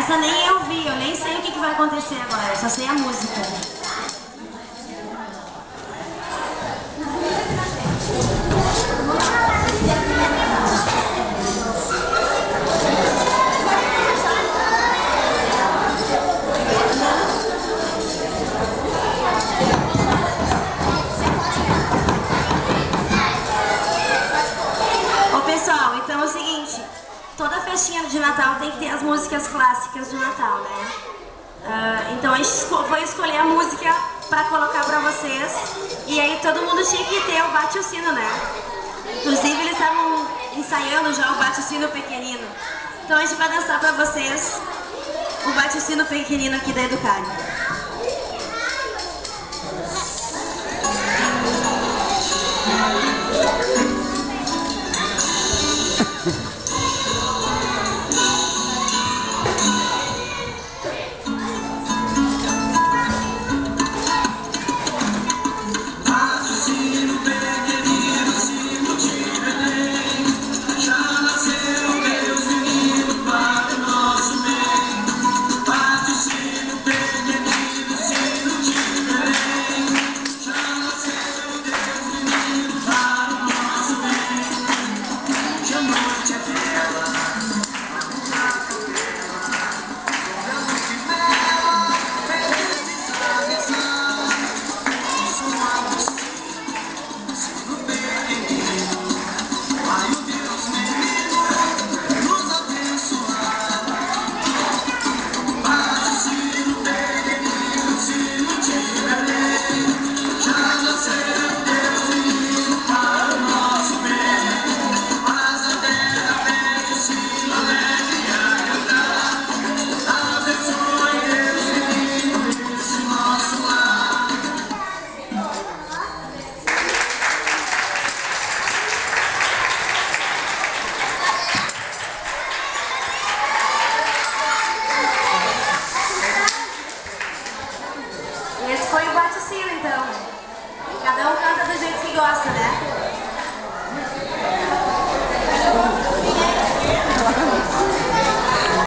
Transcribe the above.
Essa nem eu vi, eu nem sei o que vai acontecer agora, eu só sei a música. Ô pessoal, então é o seguinte, toda festinha de Natal tem que ter as músicas clássicas do Natal, né? Então a gente foi escolher a música pra colocar pra vocês. E aí todo mundo tinha que ter o Bate o Sino, né? Inclusive eles estavam ensaiando já o Bate o Sino pequenino. Então a gente vai dançar pra vocês o Bate o Sino pequenino aqui da Educare.